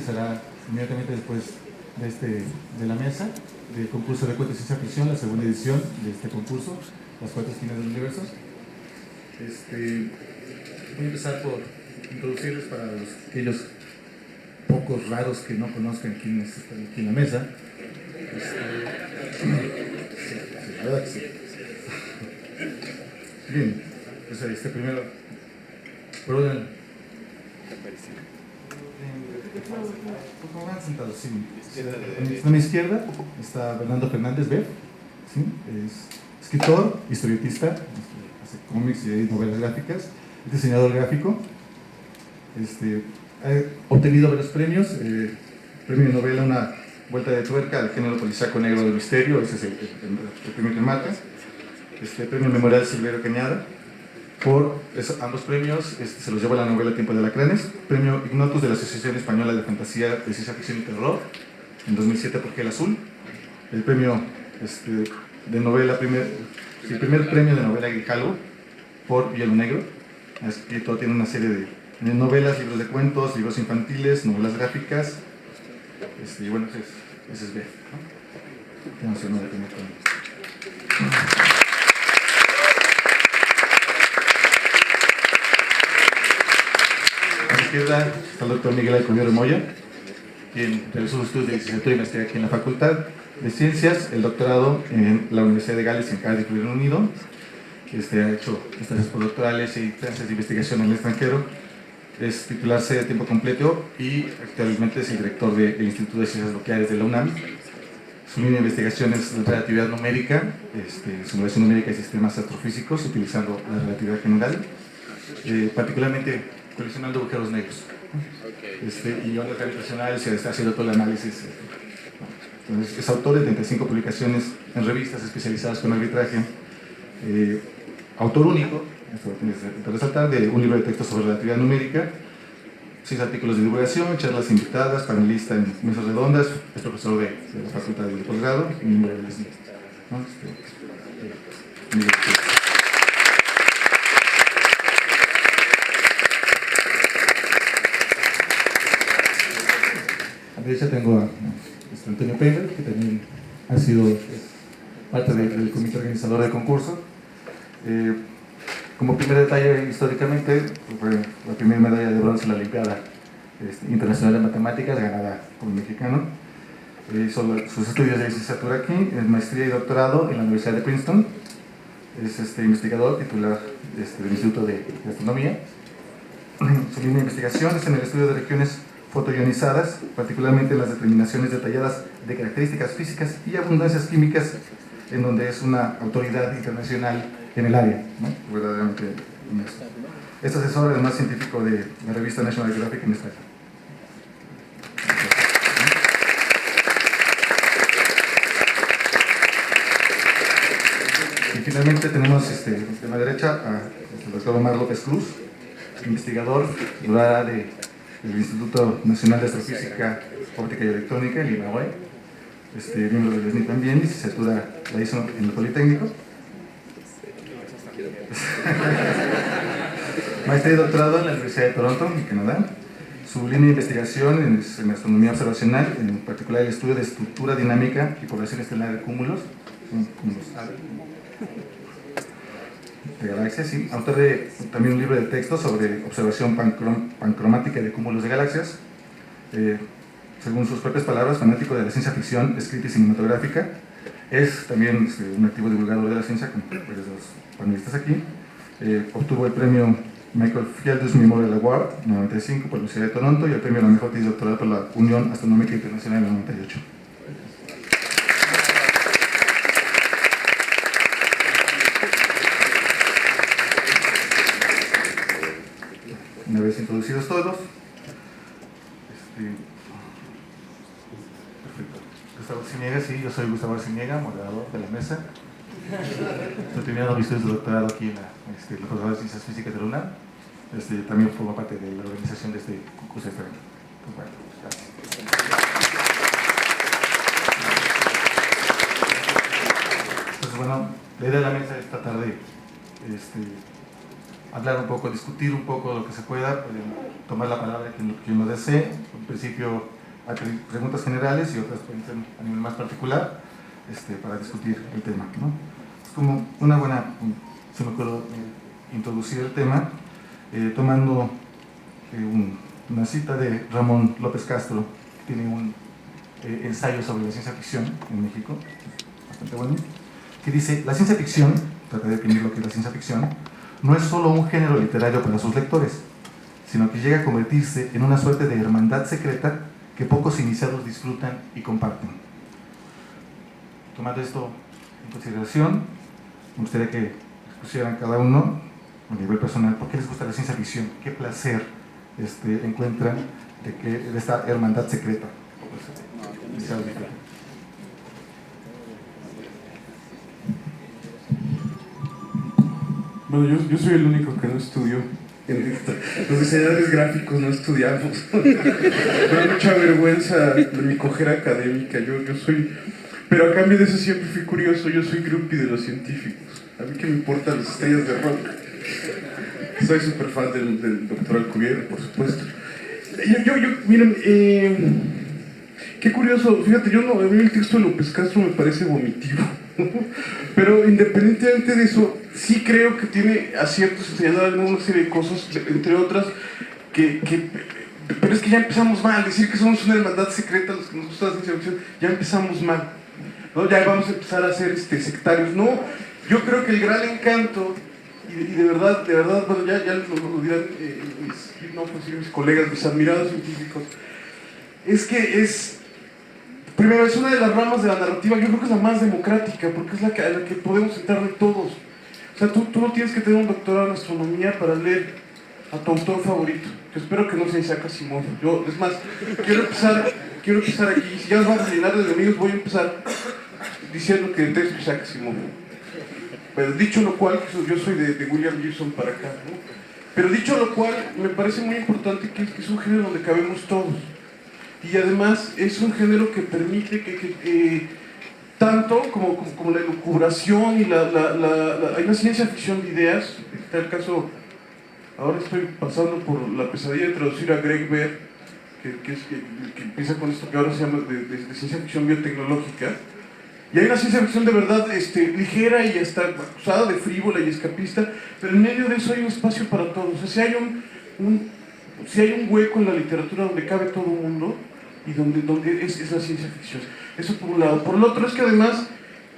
empezará inmediatamente después de la mesa del concurso de cuentos y ciencia ficción, la segunda edición de este concurso, Las Cuatro Esquinas del Universo. Voy a empezar por introducirles para aquellos pocos raros que no conozcan quiénes están aquí en la mesa. La verdad que sí. Bien, pues primero, por orden. Van sentados, sí. A mi izquierda está Bernardo Fernández Beff, ¿sí? Es escritor, historietista, hace cómics y novelas gráficas, es diseñador gráfico. Ha obtenido varios premios, premio de novela Una Vuelta de Tuerca al género policíaco negro del misterio, ese es el premio que marca. Premio Memorial Silverio Cañada. Por ambos premios se los lleva la novela Tiempo de Alacranes, premio Ignotus de la Asociación Española de Fantasía de Ciencia Ficción y Terror en 2007 por Gel Azul, el premio de novela, el primer premio de novela Grijalvo por Hielo Negro. Ha escrito, tiene una serie de novelas, libros de cuentos, libros infantiles, novelas gráficas, y bueno, ese es B, ¿no? Tenemos el nombre también. A la izquierda está el doctor Miguel Alcudero Moya, quien realizó sus estudios de licenciatura y maestría aquí en la Facultad de Ciencias, el doctorado en la Universidad de Gales en Cardiff, Reino Unido. Ha hecho estancias postdoctorales y estancias de investigación en el extranjero. Es titular C de tiempo completo y actualmente es el director del Instituto de Ciencias Nucleares de la UNAM. Su línea de investigación es relatividad numérica, simulación numérica y sistemas astrofísicos utilizando la relatividad general, particularmente colisionando agujeros negros. Y ondas gravitacionales, se está haciendo todo el análisis. Entonces, es autor de 35 publicaciones en revistas especializadas con arbitraje, autor único, esto tienes que resaltar, de un libro de texto sobre relatividad numérica, 6 artículos de divulgación, charlas invitadas, panelista en mesas redondas, es profesor de la Facultad de Posgrado y miembro del SNI, ¿no? A mi derecha tengo a Antonio Pérez, que también ha sido parte del comité organizador del concurso. Como primer detalle, históricamente, fue la primera medalla de bronce en la Olimpiada Internacional de Matemáticas, ganada por un mexicano. Hizo sus estudios de licenciatura aquí, en maestría y doctorado en la Universidad de Princeton. Es investigador titular del Instituto de Astronomía. Su línea de investigación es en el estudio de regiones fotoionizadas, particularmente en las determinaciones detalladas de características físicas y abundancias químicas, en donde es una autoridad internacional en el área, ¿no? Verdaderamente. Es asesor además científico de la revista National Geographic en España. Y finalmente tenemos de la derecha al doctor Omar López Cruz, investigador titular del Instituto Nacional de Astrofísica, Óptica y Electrónica, el IMAOE, miembro del SNI también, licenciatura la hizo en el Politécnico. Maestría y doctorado en la Universidad de Toronto, en Canadá. Su línea de investigación es en astronomía observacional, en particular el estudio de estructura dinámica y población estelar de cúmulos de galaxias, sí. Autor de también un libro de texto sobre observación pancromática de cúmulos de galaxias. Según sus propias palabras, fanático de la ciencia ficción escrita y cinematográfica. Es también un activo divulgador de la ciencia, como varios de los panelistas aquí. Obtuvo el premio Michael Fieldus Memorial Award en 1995 por la Universidad de Toronto y el premio a la mejor tesis doctoral por la Unión Astronómica Internacional en 1998. Una vez introducidos todos, perfecto. Gustavo Arciniega, sí, yo soy Gustavo Arciniega, moderador de la mesa. Estoy terminando mis estudios de doctorado aquí en la Facultad de Ciencias Físicas de la UNAM. También formo parte de la organización de este concurso de este evento. Pues bueno, gracias. Entonces, bueno, la idea de la mesa esta tarde hablar un poco, discutir un poco lo que se pueda, pueden tomar la palabra quien lo desee. En principio hay preguntas generales y otras pueden ser a nivel más particular para discutir el tema, ¿no? Es como una buena, se me ocurrió introducir el tema tomando una cita de Ramón López Castro. Tiene un ensayo sobre la ciencia ficción en México, bastante bueno, que dice: la ciencia ficción, trata de definir lo que es la ciencia ficción, no es solo un género literario para sus lectores, sino que llega a convertirse en una suerte de hermandad secreta que pocos iniciados disfrutan y comparten. Tomando esto en consideración, me gustaría que expusieran cada uno, a nivel personal, por qué les gusta la ciencia ficción, qué placer encuentran de esta hermandad secreta. Bueno, yo soy el único que no estudió en esto. Los diseñadores gráficos no estudiamos. Me da mucha vergüenza mi cojera académica. Yo soy... Pero a cambio de eso siempre fui curioso. Yo soy groupie de los científicos. A mí que me importan las estrellas de rock. Soy súper fan del doctor Alcubierre, por supuesto. Miren, qué curioso. Fíjate, a mí el texto de López Castro me parece vomitivo. Pero independientemente de eso, sí creo que tiene aciertos enseñando una serie de cosas, entre otras, pero es que ya empezamos mal. Decir que somos una hermandad secreta, los que nos gusta la ciencia ficción, ya empezamos mal, ¿no? Ya vamos a empezar a ser sectarios. No, yo creo que el gran encanto, y de verdad, bueno, ya lo dirán mis colegas, mis admirados científicos, es que primero, es una de las ramas de la narrativa, yo creo que es la más democrática, porque es a la que podemos entrarle todos. O sea, tú no tienes que tener un doctorado en astronomía para leer a tu autor favorito, que espero que no sea Isaac Asimov. Es más, quiero empezar aquí, si ya nos vamos a llenar de enemigos, voy a empezar diciendo que detesto a Isaac Asimov. Pero dicho lo cual, yo soy de William Gibson para acá, ¿no? Pero dicho lo cual, me parece muy importante que es un género donde cabemos todos. Y además es un género que permite que tanto como la elucubración y hay una ciencia ficción de ideas. Está el caso, ahora estoy pasando por la pesadilla de traducir a Greg Bear, que empieza con esto que ahora se llama de ciencia ficción biotecnológica. Y hay una ciencia ficción de verdad ligera y hasta acusada de frívola y escapista, pero en medio de eso hay un espacio para todos. O sea, si hay un hueco en la literatura donde cabe todo el mundo y donde es la ciencia ficción. Eso por un lado. Por el otro es que además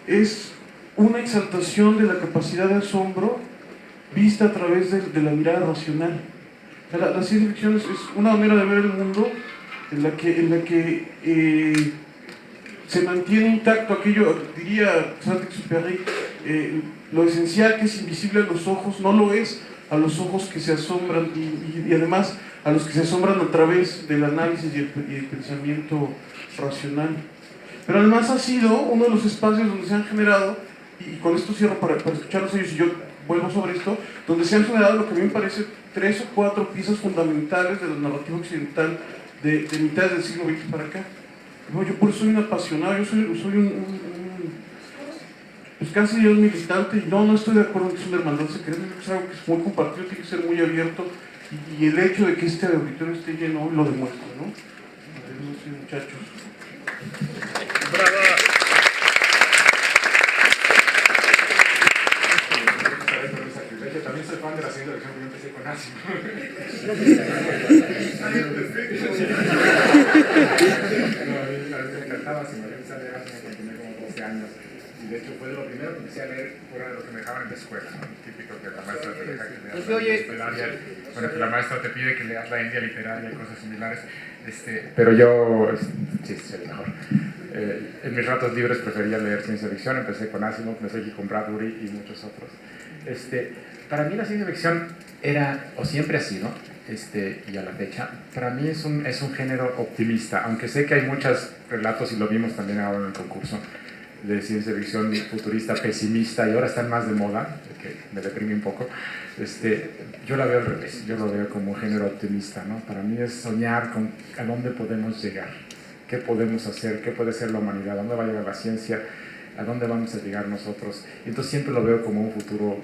es una exaltación de la capacidad de asombro vista a través de la mirada racional. O sea, la ciencia ficción es una manera de ver el mundo en la que se mantiene intacto aquello, diría Saint-Exupéry, lo esencial que es invisible a los ojos, no lo es a los ojos que se asombran y además a los que se asombran a través del análisis y el pensamiento racional. Pero además ha sido uno de los espacios donde se han generado, y con esto cierro para escucharlos ellos y yo vuelvo sobre esto, donde se han generado lo que a mí me parece 3 o 4 piezas fundamentales de la narrativa occidental de mitad del siglo XX para acá. No, yo por eso soy un apasionado, yo soy pues casi un militante, y no estoy de acuerdo en que es una hermandad secreta, es algo que es muy compartido, tiene que ser muy abierto, y el hecho de que este auditorio esté lleno hoy lo demuestra, ¿no? Sí, muchachos. ¡Bravo! También soy fan de la ciencia ficción, porque yo empecé con Asimov. Me encantaba Asimov, yo empecé a leer Asimov cuando tenía como 12 años. Y de hecho fue lo primero que empecé a leer fuera de lo que me dejaban en la escuela, ¿no? Típico que la maestra te deja que leas la India literaria, bueno, que la maestra te pide que leas la India literaria y cosas similares. Pero yo, sí, soy el mejor. En mis ratos libres prefería leer ciencia ficción, empecé con Asimov, me seguí con Bradbury y muchos otros. Para mí la ciencia ficción era, o siempre ha sido, y a la fecha, para mí es un género optimista, aunque sé que hay muchos relatos, y lo vimos también ahora en el concurso, de ciencia ficción futurista, pesimista, y ahora están más de moda, que me deprime un poco. Yo la veo al revés, yo lo veo como un género optimista, ¿no? Para mí es soñar con a dónde podemos llegar, qué podemos hacer, qué puede ser la humanidad, a dónde va a llegar la ciencia, a dónde vamos a llegar nosotros. Y entonces siempre lo veo como un futuro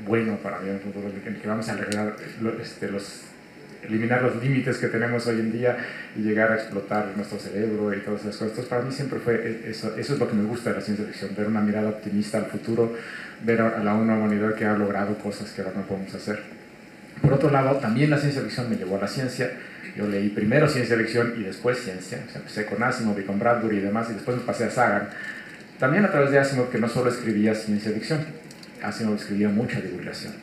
bueno para mí en el futuro, en que vamos a lograr eliminar los límites que tenemos hoy en día y llegar a explotar nuestro cerebro y todas esas cosas. Entonces, para mí siempre fue eso es lo que me gusta de la ciencia ficción, ver una mirada optimista al futuro, ver a una humanidad que ha logrado cosas que ahora no podemos hacer. Por otro lado, también la ciencia ficción me llevó a la ciencia. Yo leí primero ciencia ficción y después ciencia. O sea, empecé con Asimov y con Bradbury y demás, y después me pasé a Sagan. También a través de Asimov, que no solo escribía ciencia ficción, Asimov escribía mucha divulgación.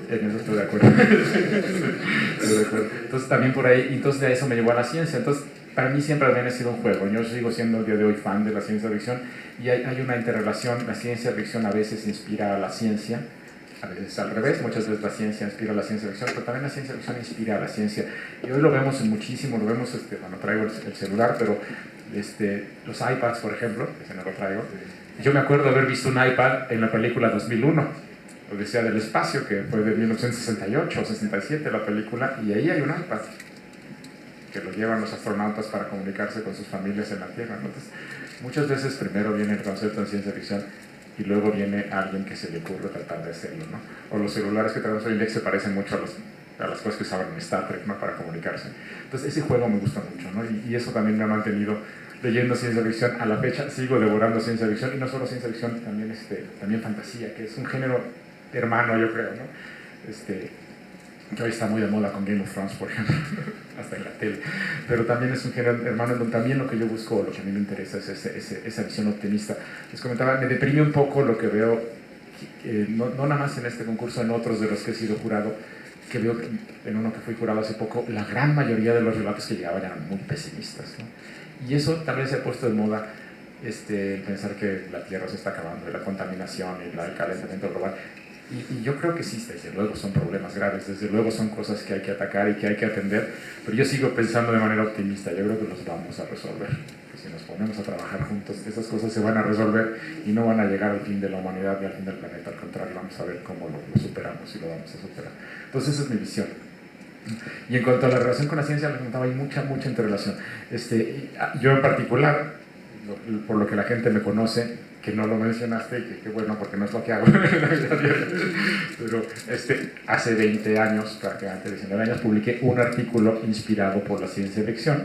En eso estoy de acuerdo. Entonces también por ahí, entonces de eso me llevó a la ciencia. Entonces para mí siempre ha sido un juego. Yo sigo siendo el día de hoy fan de la ciencia ficción y hay una interrelación. La ciencia ficción a veces inspira a la ciencia, a veces al revés. Muchas veces la ciencia inspira a la ciencia ficción, pero también la ciencia ficción inspira a la ciencia. Y hoy lo vemos muchísimo, lo vemos, bueno, traigo el celular, pero los iPads, por ejemplo, ese no lo traigo. Yo me acuerdo haber visto un iPad en la película 2001. Odisea del Espacio, que fue de 1968 o 67 la película, y ahí hay un iPad que lo llevan los astronautas para comunicarse con sus familias en la Tierra. Entonces, muchas veces primero viene el concepto en ciencia ficción y luego viene alguien que se le ocurre tratar de hacerlo, ¿no? O los celulares que tenemos hoy en día se parecen mucho a las cosas que usaban en Star Trek, ¿no? Para comunicarse. Entonces, ese juego me gusta mucho, ¿no? Y eso también me ha mantenido leyendo ciencia ficción. A la fecha sigo devorando ciencia ficción, y no solo ciencia ficción, también fantasía, que es un género hermano, yo creo, ¿no? Que hoy está muy de moda con Game of Thrones, por ejemplo, hasta en la tele, pero también es un género hermano en donde también lo que yo busco, lo que a mí me interesa es esa visión optimista. Les comentaba, me deprime un poco lo que veo, no nada más en este concurso, en otros de los que he sido jurado, que veo que en uno que fui jurado hace poco, la gran mayoría de los relatos que llegaban eran muy pesimistas, ¿no? Y eso tal vez se ha puesto de moda, pensar que la Tierra se está acabando, de la contaminación y el calentamiento global. Y yo creo que sí, desde luego son problemas graves, desde luego son cosas que hay que atacar y que hay que atender, pero yo sigo pensando de manera optimista. Yo creo que los vamos a resolver. Que si nos ponemos a trabajar juntos, esas cosas se van a resolver y no van a llegar al fin de la humanidad ni al fin del planeta. Al contrario, vamos a ver cómo lo superamos y lo vamos a superar. Entonces esa es mi visión. Y en cuanto a la relación con la ciencia, les comentaba, hay mucha interrelación. Yo en particular, por lo que la gente me conoce, que no lo mencionaste, y que bueno, porque no es lo que hago, pero hace 20 años, prácticamente 19 años, publiqué un artículo inspirado por la ciencia ficción,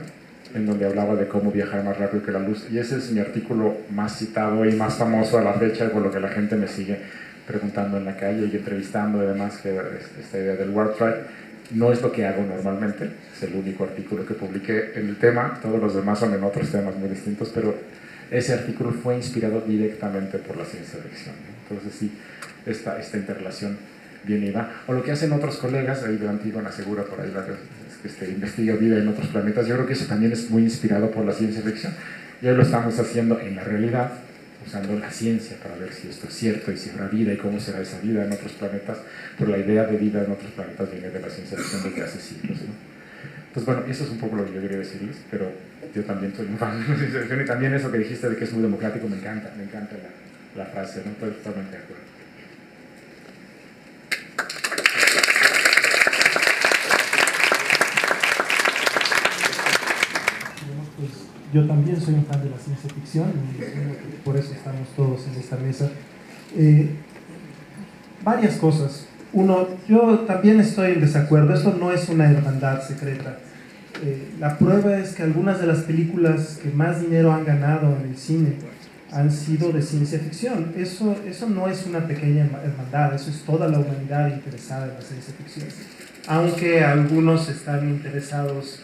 en donde hablaba de cómo viajar más rápido que la luz, y ese es mi artículo más citado y más famoso a la fecha, por lo que la gente me sigue preguntando en la calle y entrevistando, además, que esta idea del Warp Drive. No es lo que hago normalmente, es el único artículo que publiqué en el tema, todos los demás son en otros temas muy distintos, pero ese artículo fue inspirado directamente por la ciencia ficción, ¿no? Entonces sí, esta interrelación viene y va. O lo que hacen otros colegas, ahí de Antígona Segura, por ahí investiga vida en otros planetas. Yo creo que eso también es muy inspirado por la ciencia ficción. Y hoy lo estamos haciendo en la realidad, usando la ciencia para ver si esto es cierto y si habrá vida y cómo será esa vida en otros planetas. Pero la idea de vida en otros planetas viene de la ciencia ficción desde hace siglos, ¿no? Entonces, bueno, eso es un poco lo que yo quería decirles, pero yo también soy un fan de la ciencia ficción, y también eso que dijiste de que es muy democrático, me encanta la frase, ¿no? Estoy totalmente de acuerdo. Pues yo también soy un fan de la ciencia ficción, y por eso estamos todos en esta mesa. Varias cosas. Uno, yo también estoy en desacuerdo, esto no es una hermandad secreta. La prueba es que algunas de las películas que más dinero han ganado en el cine han sido de ciencia ficción. Eso no es una pequeña hermandad, eso es toda la humanidad interesada en la ciencia ficción. Aunque algunos están interesados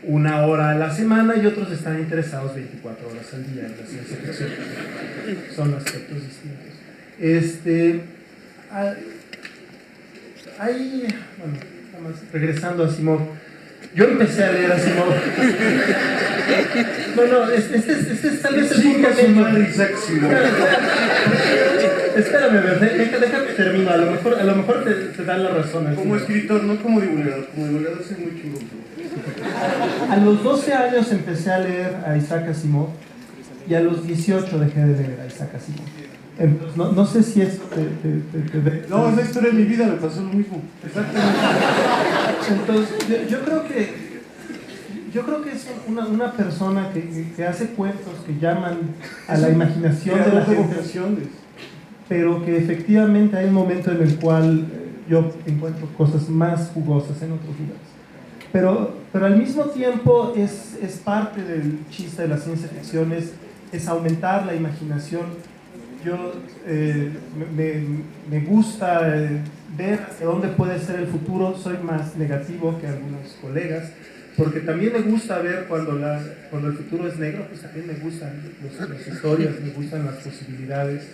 1 hora a la semana y otros están interesados 24 horas al día en la ciencia ficción. Son aspectos distintos. Bueno, nada más, regresando a Asimov. Yo empecé a leer Asimov. No, este es tal vez el punto medio. Espérame, déjame termino. A lo mejor te dan la razón. Como escritor, no como divulgador. Como divulgador soy muy chingón. A los 12 años empecé a leer a Isaac Asimov y a los 18 dejé de leer a Isaac Asimov. Entonces, no sé si es... No, es la historia de mi vida, me pasó lo mismo. Exactamente. Entonces, yo creo que es una persona que hace cuentos que llaman a la imaginación de la gente. pero que efectivamente hay un momento en el cual yo encuentro cosas más jugosas en otros lugares. Pero al mismo tiempo es parte del chiste de la ciencia ficción, es aumentar la imaginación. Yo me gusta ver hacia dónde puede ser el futuro. Soy más negativo que algunos colegas, porque también me gusta ver cuando el futuro es negro, pues también me gustan las historias, me gustan las posibilidades.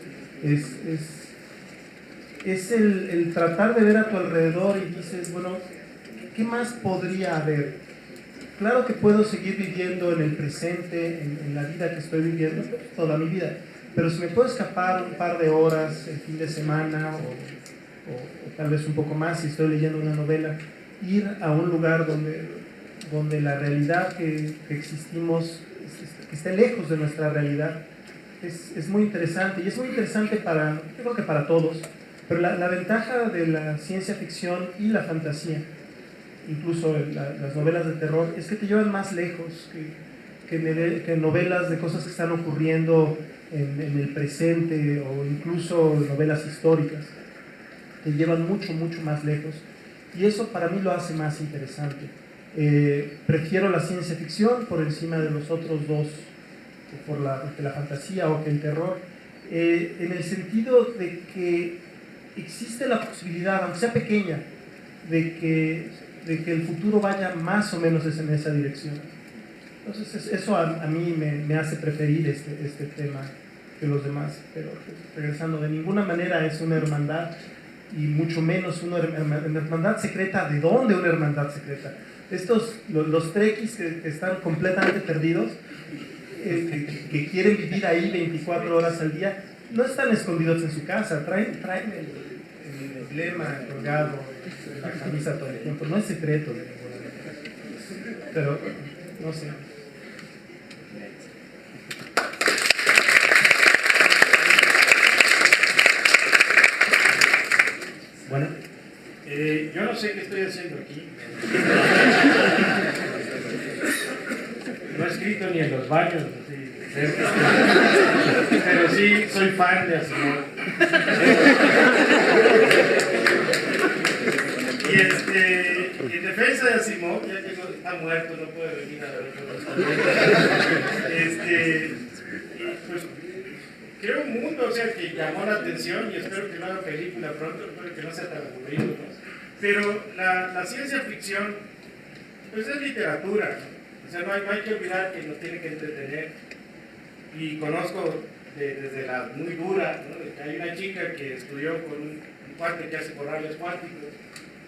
Es el tratar de ver a tu alrededor y dices, bueno, ¿qué más podría haber? Claro que puedo seguir viviendo en el presente, en la vida que estoy viviendo toda mi vida, pero si me puedo escapar un par de horas el fin de semana o tal vez un poco más si estoy leyendo una novela, ir a un lugar donde la realidad que existimos que esté lejos de nuestra realidad es muy interesante, y es muy interesante yo creo que para todos, pero la ventaja de la ciencia ficción y la fantasía, incluso las novelas de terror, es que te llevan más lejos que novelas de cosas que están ocurriendo en el presente, o incluso novelas históricas. Te llevan mucho, mucho más lejos, y eso para mí lo hace más interesante. Prefiero la ciencia ficción por encima de los otros dos, por la fantasía o que el terror, en el sentido de que existe la posibilidad, aunque sea pequeña, de que el futuro vaya más o menos en esa dirección. Entonces eso a mí me hace preferir este tema que los demás. Pero regresando, de ninguna manera es una hermandad, y mucho menos una hermandad secreta. ¿De dónde una hermandad secreta? Los trekkies que están completamente perdidos, que quieren vivir ahí 24 horas al día, no están escondidos en su casa, traen el emblema colgado, la camisa todo el tiempo. No es secreto de ninguna manera. Pero no sé. Bueno, yo no sé qué estoy haciendo aquí. No he escrito ni en los baños, así, pero sí soy fan de Asimov. Y en defensa de Asimov, ya que está muerto, no puede venir a ver. Pues creo un mundo, o sea, que llamó la atención, y espero que no haga película pronto, espero que no sea tan aburrido, ¿no? Pero la ciencia ficción, pues es literatura, ¿no? O sea, no hay que olvidar que nos tiene que entretener. Y conozco desde la muy dura, ¿no? Hay una chica que estudió con un cuate que hace corrales cuánticos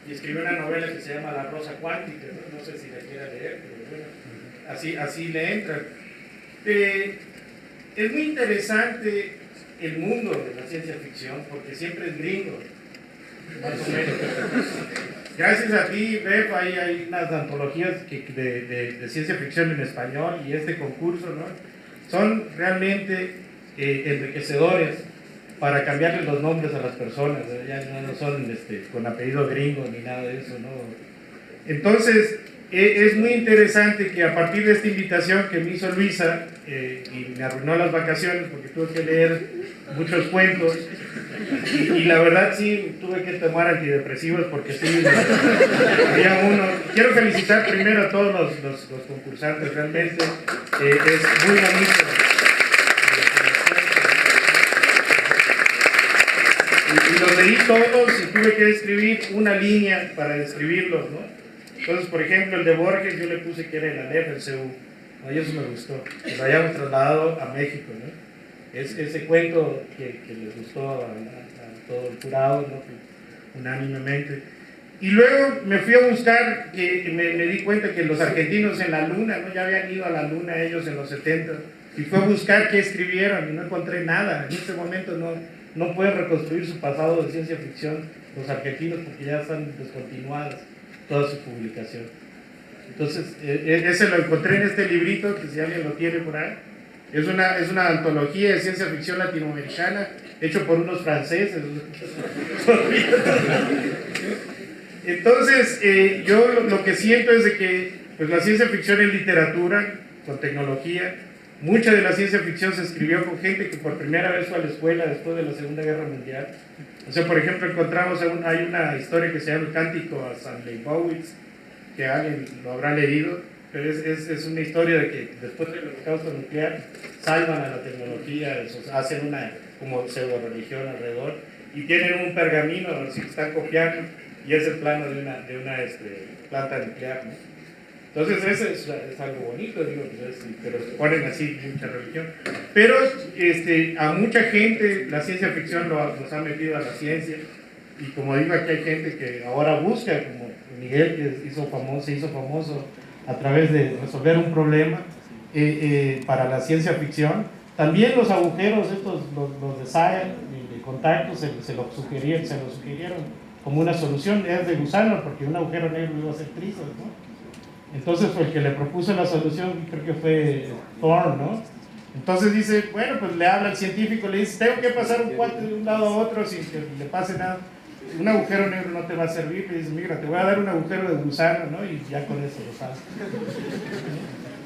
y escribió una novela que se llama La Rosa Cuántica, no sé si la quiera leer, pero bueno, así le entra. Es muy interesante el mundo de la ciencia ficción, porque siempre es gringo, más o menos. Gracias a ti, Bef, hay unas antologías de ciencia ficción en español, y este concurso, ¿no? Son realmente enriquecedores para cambiarle los nombres a las personas, ¿no? Ya no son con apellido gringo ni nada de eso, ¿no? Entonces, es muy interesante que a partir de esta invitación que me hizo Luisa, y me arruinó las vacaciones porque tuve que leer muchos cuentos, y la verdad sí tuve que tomar antidepresivos porque sí había uno. Quiero felicitar primero a todos los concursantes, realmente es muy bonito. Y los leí todos y tuve que escribir una línea para describirlos, ¿no? Entonces, por ejemplo, el de Borges yo le puse que era el Aleph, el CU. ¿No? Y eso me gustó, que lo hayamos trasladado a México, ¿no? Ese cuento que les gustó a todo el jurado, ¿no? Unánimemente. Y luego me fui a buscar, que me di cuenta que los argentinos en la luna, ¿no? Ya habían ido a la luna ellos en los 70, y fui a buscar qué escribieron y no encontré nada. En este momento no pueden reconstruir su pasado de ciencia ficción los argentinos, porque ya están descontinuadas toda su publicación. Entonces, ese lo encontré en este librito, que si alguien lo tiene por ahí. Es una antología de ciencia ficción latinoamericana, hecho por unos franceses. Entonces, yo lo que siento es de que pues, la ciencia ficción es literatura con tecnología, Mucha de la ciencia ficción se escribió con gente que por primera vez fue a la escuela después de la Segunda Guerra Mundial. O sea, por ejemplo, encontramos, hay una historia que se llama El Cántico a San Leibowitz, que alguien lo habrá leído, pero es una historia de que después del holocausto nuclear salvan a la tecnología, hacen una como pseudo religión alrededor, y tienen un pergamino, así que están copiando, y es el plano de una planta nuclear, ¿no? Entonces eso es algo bonito, digo, pero ponen así mucha religión. Pero a mucha gente la ciencia ficción nos ha metido a la ciencia, y como digo, aquí hay gente que ahora busca, como Miguel, que se hizo famoso a través de resolver un problema para la ciencia ficción. También los agujeros estos, los de Sagan, de contacto, se lo sugirieron como una solución. Es de gusano, porque un agujero negro iba a ser trizas, ¿no? Entonces el que le propuso la solución creo que fue Thorne, ¿no? Entonces dice, bueno, pues le habla al científico, le dice, tengo que pasar un cuate de un lado a otro sin que le pase nada. Un agujero negro no te va a servir. Le dice, mira, te voy a dar un agujero de gusano, ¿no? Y ya con eso lo sabes.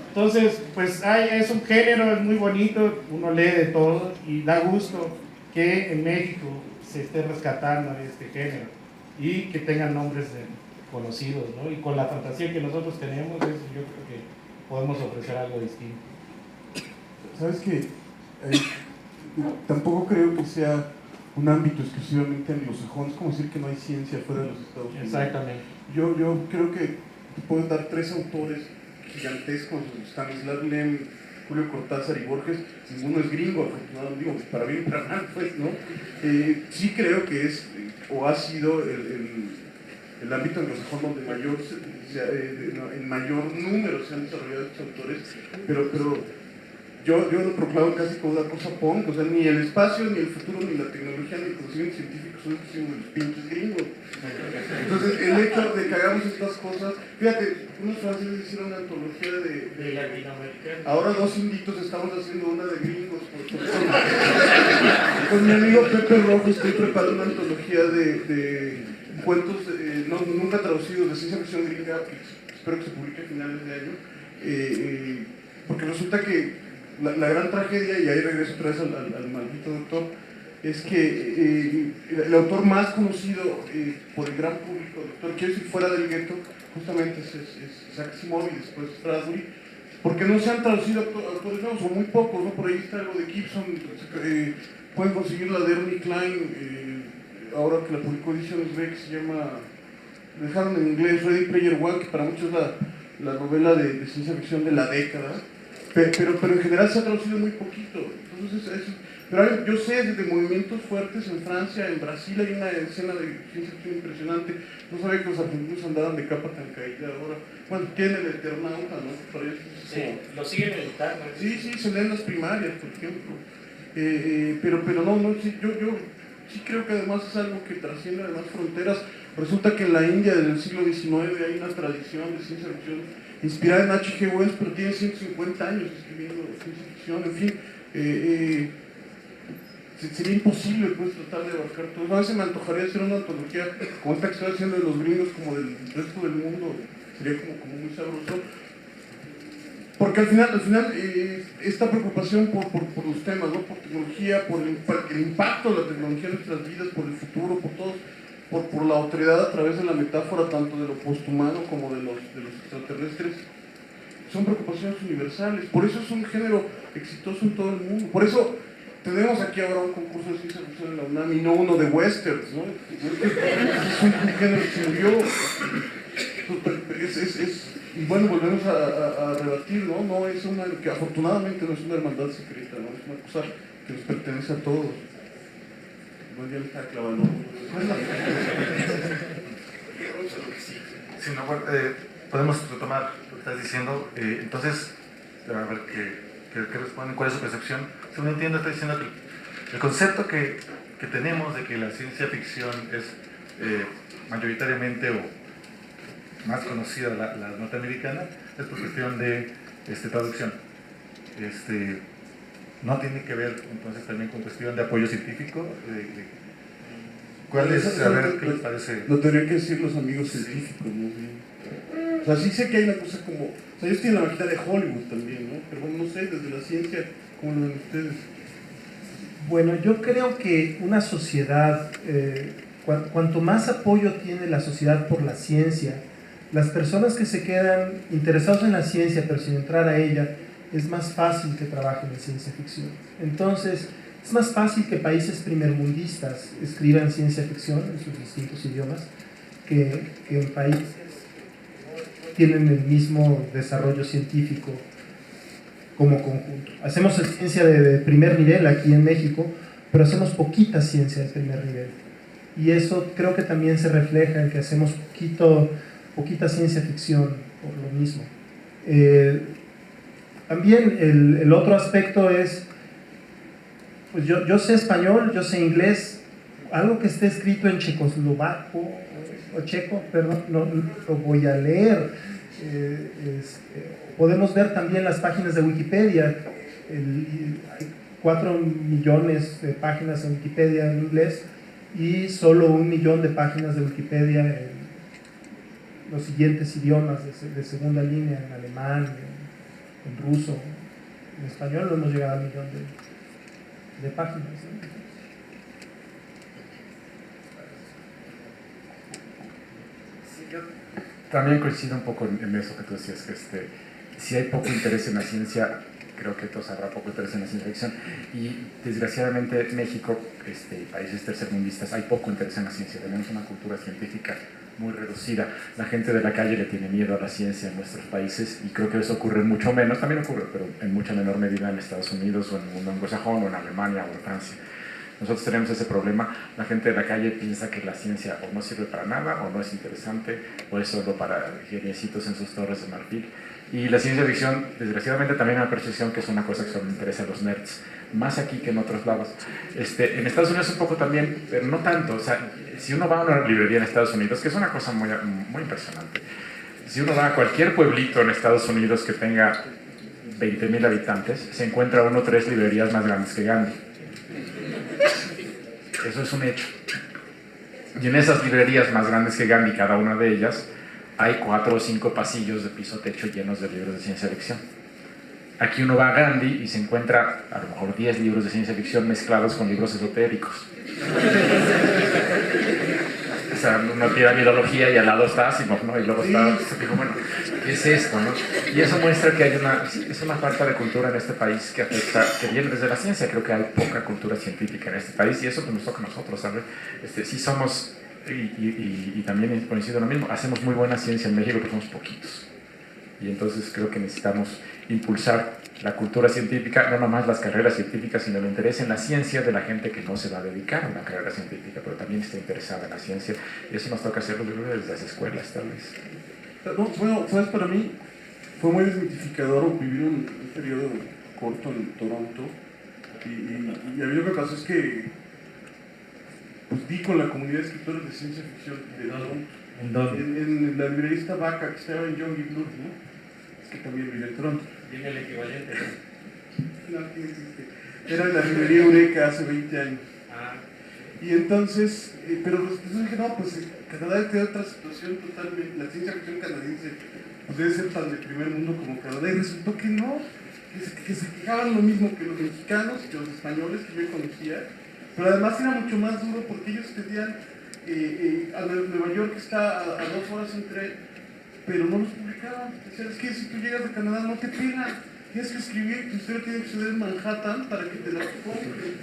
Entonces, pues es un género, es muy bonito, uno lee de todo y da gusto que en México se esté rescatando este género y que tengan nombres conocidos, ¿no? Y con la fantasía que nosotros tenemos, yo creo que podemos ofrecer algo distinto. ¿Sabes qué? Tampoco creo que sea un ámbito exclusivamente anglosajón. Es como decir que no hay ciencia fuera de los Estados Unidos. Exactamente. Yo creo que te puedo dar 3 autores gigantescos: Stanislav Lem, Julio Cortázar y Borges. Ninguno es gringo, afortunadamente, digo, para bien y para mal, pues, ¿no? Sí creo que es, o ha sido el ámbito anglosajón donde en mayor número se han desarrollado estos autores, pero yo lo proclamo casi como una cosa punk. O sea, ni el espacio, ni el futuro, ni la tecnología, ni el conocimiento científico son exclusivos de los pinches gringos. Entonces, el hecho de que hagamos estas cosas, fíjate, unos franceses hicieron una antología de latinoamericanos. Ahora 2 inditos estamos haciendo una de gringos. Con mi amigo Pepe Rojo estoy preparando una antología de cuentos nunca traducidos de ciencia ficción gringa, que espero que se publique a finales de año, porque resulta que la gran tragedia, y ahí regreso otra vez al maldito doctor, es que el autor más conocido por el gran público, doctor, quiero decir fuera del gueto, justamente es Isaac Asimov y después Bradbury, porque no se han traducido autores nuevos, o muy pocos, ¿no? Por ahí está algo de Gibson, pueden conseguir la de Ernie Klein, ahora que la publicó Ediciones Beck, se llama, dejaron en inglés Ready Player One, que para muchos es la novela de ciencia ficción de la década, pero en general se ha traducido muy poquito. Entonces, pero yo sé de movimientos fuertes en Francia, en Brasil hay una escena de ciencia ficción impresionante. No sabía que los argentinos andaban de capa tan caída ahora. Bueno, tienen el Eternauta, ¿no? Para ellos Sí, lo siguen editando. Sí, se leen las primarias, por ejemplo. Pero no, sí, yo sí creo que además es algo que trasciende además fronteras. Resulta que en la India desde el siglo XIX hay una tradición de ciencia ficción inspirada en H.G. Wells, pero tiene 150 años escribiendo ciencia ficción, en fin. Sería imposible pues tratar de abarcar todo. A veces me antojaría hacer una antología como esta que estoy haciendo de los gringos, como del resto del mundo. Sería como muy sabroso. Porque al final esta preocupación por los temas, ¿no? Por tecnología, por el impacto de la tecnología en nuestras vidas, por el futuro, por todos, por la otredad a través de la metáfora tanto de lo posthumano como de los extraterrestres, son preocupaciones universales. Por eso es un género exitoso en todo el mundo. Por eso tenemos aquí ahora un concurso de ciencia ficción en la UNAM y no uno de westerns, ¿no? Es un género que se murió. Y bueno, volvemos a rebatir, ¿no? No es que afortunadamente no es una hermandad secreta, ¿no? Es una cosa que nos pertenece a todos. No, ya le está clavando. Sí, no, bueno, podemos retomar lo que estás diciendo. Entonces, a ver qué responden, cuál es su percepción. Según entiendo, está diciendo que el concepto que tenemos de que la ciencia ficción es mayoritariamente o más conocida la norteamericana es por cuestión de traducción. No tiene que ver entonces también con cuestión de apoyo científico. ¿Cuál es? A ver, ¿qué les parece? Lo tendrían que decir los amigos científicos, ¿no? O sea, sí sé que hay una cosa como... O sea, ellos tienen la maquinaria de Hollywood también, ¿no? Pero bueno, no sé, desde la ciencia, ¿cómo lo ven ustedes? Bueno, yo creo que una sociedad, cuanto más apoyo tiene la sociedad por la ciencia, las personas que se quedan interesados en la ciencia pero sin entrar a ella, es más fácil que trabajen en ciencia ficción. Entonces, es más fácil que países primermundistas escriban ciencia ficción en sus distintos idiomas que en países que tienen el mismo desarrollo científico como conjunto. Hacemos ciencia de primer nivel aquí en México, pero hacemos poquita ciencia de primer nivel. Y eso creo que también se refleja en que hacemos poquita ciencia ficción por lo mismo. También el otro aspecto es, pues yo sé español, yo sé inglés, algo que esté escrito en checoslovaco o checo, perdón, no lo voy a leer. Podemos ver también las páginas de Wikipedia. Hay 4 millones de páginas en Wikipedia en inglés y solo 1 millón de páginas de Wikipedia en los siguientes idiomas de segunda línea, en alemán, en ruso, en español no hemos llegado al millón de páginas, ¿no? Sí, yo también coincido un poco en eso que tú decías, que si hay poco interés en la ciencia, creo que entonces habrá poco interés en la ciencia ficción. Y desgraciadamente México, países tercermundistas, hay poco interés en la ciencia. Tenemos una cultura científica muy reducida. La gente de la calle le tiene miedo a la ciencia en nuestros países y creo que eso ocurre mucho menos, también ocurre, pero en mucha menor medida en Estados Unidos o en el mundo anglosajón o en Alemania o en Francia. Nosotros tenemos ese problema. La gente de la calle piensa que la ciencia o no sirve para nada o no es interesante o es solo para geniecitos en sus torres de marfil. Y la ciencia ficción, desgraciadamente, también hay una percepción que es una cosa que solo interesa a los nerds, más aquí que en otros lados. En Estados Unidos un poco también, pero no tanto. O sea, si uno va a una librería en Estados Unidos, que es una cosa muy, muy impresionante, si uno va a cualquier pueblito en Estados Unidos que tenga 20,000 habitantes, se encuentra 1 o 3 librerías más grandes que Gandhi. Eso es un hecho. Y en esas librerías más grandes que Gandhi, cada una de ellas, hay 4 o 5 pasillos de piso techo llenos de libros de ciencia ficción. Aquí uno va a Gandhi y se encuentra a lo mejor 10 libros de ciencia ficción mezclados con libros esotéricos. O sea, uno tira virología y al lado está Asimov, ¿no? Y luego está, digo, bueno, ¿qué es esto, no? Y eso muestra que hay una falta de cultura en este país que afecta, que viene desde la ciencia. Creo que hay poca cultura científica en este país y eso pues nos toca a nosotros, ¿sabes? Sí somos, y también coincido en lo mismo, hacemos muy buena ciencia en México, pero somos poquitos. Y entonces creo que necesitamos impulsar la cultura científica, no nomás las carreras científicas, sino el interés en la ciencia de la gente que no se va a dedicar a una carrera científica, pero también está interesada en la ciencia. Y eso nos toca hacerlo desde las escuelas, tal vez. No, bueno, ¿sabes? Para mí fue muy desmitificador vivir un periodo corto en Toronto. Y a mí lo que pasó es que pues, di con la comunidad de escritores de ciencia ficción de Toronto. En la librería Vaca, que estaba en Young y Blood, ¿no? Es que también vivía en Toronto. Dime el equivalente. No, era la librería Eureka hace 20 años. Y entonces, pero después dije, no, pues Canadá tiene otra situación totalmente, la ciencia ficción canadiense pues, debe ser tan de primer mundo como Canadá, y resultó que no, que se quejaban lo mismo que los mexicanos y los españoles que yo conocía, pero además era mucho más duro porque ellos tenían, Nueva York está a 2 horas en tren, pero no los publicaban. Decían, es que si tú llegas de Canadá no te pegan, tienes que escribir, tu historia tiene que suceder en Manhattan para que te la compren.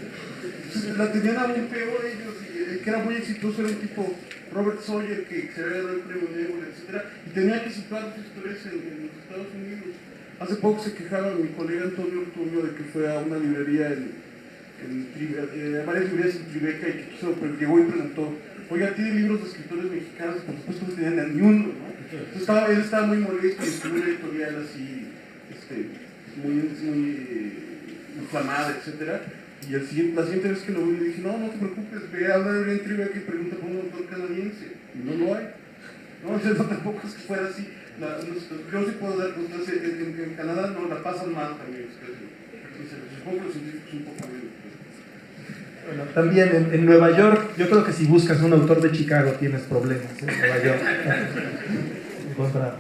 Entonces la tenían aún peor ellos, y el que era muy exitoso era un tipo, Robert Sawyer, que se había dado el premio Nebula, etc. Y tenía que situar sus historias en los Estados Unidos. Hace poco se quejaba mi colega Antonio Ortuño de que fue a una librería varias librerías en Tribeca y que quiso, pero llegó y preguntó, oiga, ¿tiene libros de escritores mexicanos? Por supuesto no tenían ni uno, ¿no? Entonces él estaba muy molesto y escribió una editorial así, muy inflamada, etc. Y la siguiente vez que lo vi le dije, no te preocupes, ve a una librería en Tribeca y pregunta por un autor canadiense, y no lo hay. No, entonces no, tampoco es que fuera así. Yo sí puedo dar constancia, en Canadá no la pasan mal también ustedes. Supongo que los científicos un poco menos. Bueno, también en Nueva York, yo creo que si buscas un autor de Chicago tienes problemas en Nueva York. Encontrar.